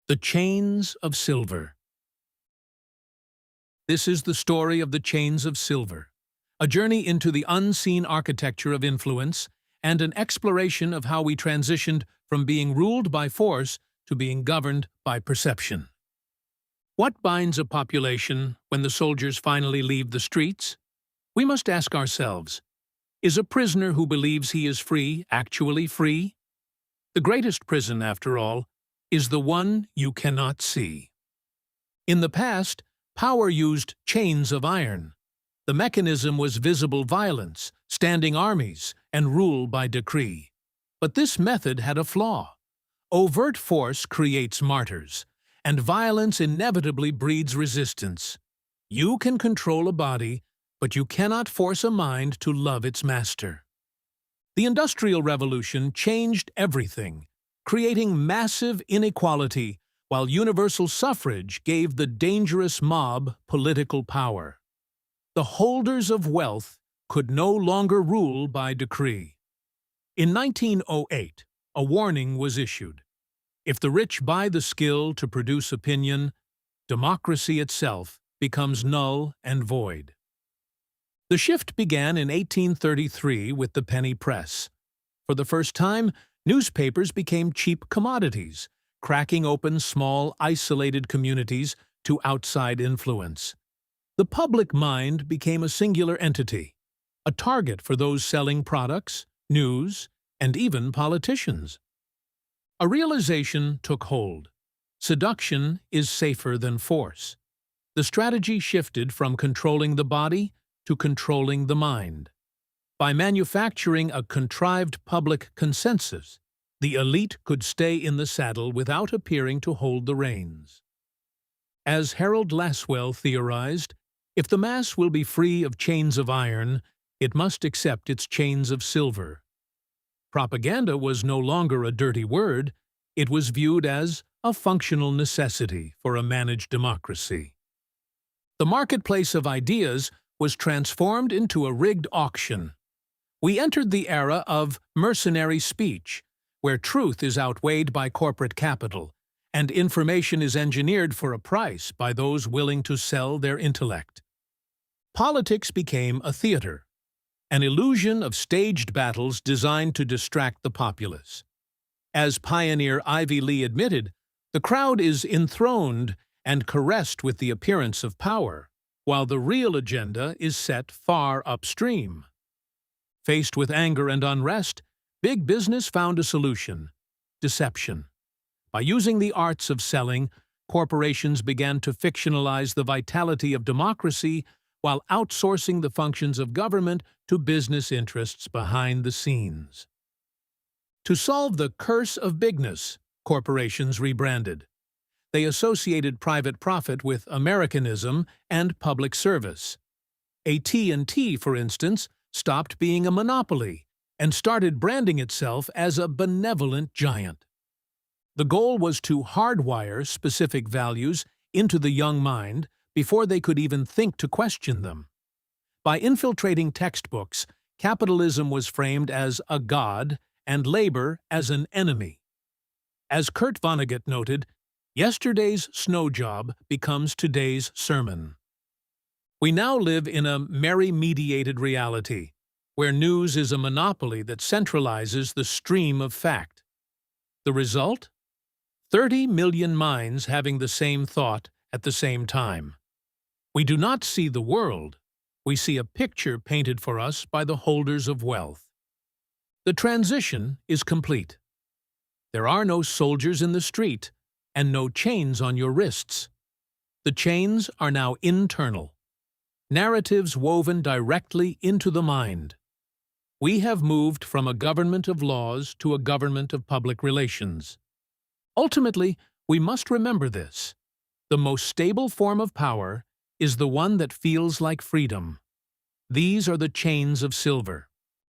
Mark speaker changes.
Speaker 1: The Chains of Silver. This is the story of the Chains of Silver, a journey into the unseen architecture of influence and an exploration of how we transitioned from being ruled by force to being governed by perception. What binds a population when the soldiers finally leave the streets? We must ask ourselves, is a prisoner who believes he is free actually free? The greatest prison, after all, is the one you cannot see. In the past, power used chains of iron. The mechanism was visible violence, standing armies, and rule by decree. But this method had a flaw. Overt force creates martyrs, and violence inevitably breeds resistance. You can control a body, but you cannot force a mind to love its master. The Industrial Revolution changed everything, creating massive inequality, while universal suffrage gave the dangerous mob political power. The holders of wealth could no longer rule by decree. In 1908, a warning was issued. If the rich buy the skill to produce opinion, democracy itself becomes null and void. The shift began in 1833 with the penny press. For the first time, newspapers became cheap commodities, cracking open small, isolated communities to outside influence. The public mind became a singular entity, a target for those selling products, news, and even politicians. A realization took hold. Seduction is safer than force. The strategy shifted from controlling the body to controlling the mind. By manufacturing a contrived public consensus, the elite could stay in the saddle without appearing to hold the reins. As Harold Lasswell theorized, if the mass will be free of chains of iron, it must accept its chains of silver. Propaganda was no longer a dirty word, it was viewed as a functional necessity for a managed democracy. The marketplace of ideas was transformed into a rigged auction. We entered the era of mercenary speech, where truth is outweighed by corporate capital, and information is engineered for a price by those willing to sell their intellect. Politics became a theater, an illusion of staged battles designed to distract the populace. As pioneer Ivy Lee admitted, the crowd is enthroned and caressed with the appearance of power, while the real agenda is set far upstream. Faced with anger and unrest, big business found a solution: deception. By using the arts of selling, corporations began to fictionalize the vitality of democracy while outsourcing the functions of government to business interests behind the scenes. To solve the curse of bigness, corporations rebranded. They associated private profit with Americanism and public service. AT&T, for instance, stopped being a monopoly and started branding itself as a benevolent giant. The goal was to hardwire specific values into the young mind before they could even think to question them. By infiltrating textbooks, capitalism was framed as a god and labor as an enemy. As Kurt Vonnegut noted, yesterday's snow job becomes today's sermon. We now live in a Mary-mediated reality, where news is a monopoly that centralizes the stream of fact. The result? 30 million minds having the same thought at the same time. We do not see the world, we see a picture painted for us by the holders of wealth. The transition is complete. There are no soldiers in the street, and no chains on your wrists. The chains are now internal. Narratives woven directly into the mind. We have moved from a government of laws to a government of public relations. Ultimately, we must remember this. The most stable form of power is the one that feels like freedom. These are the chains of silver.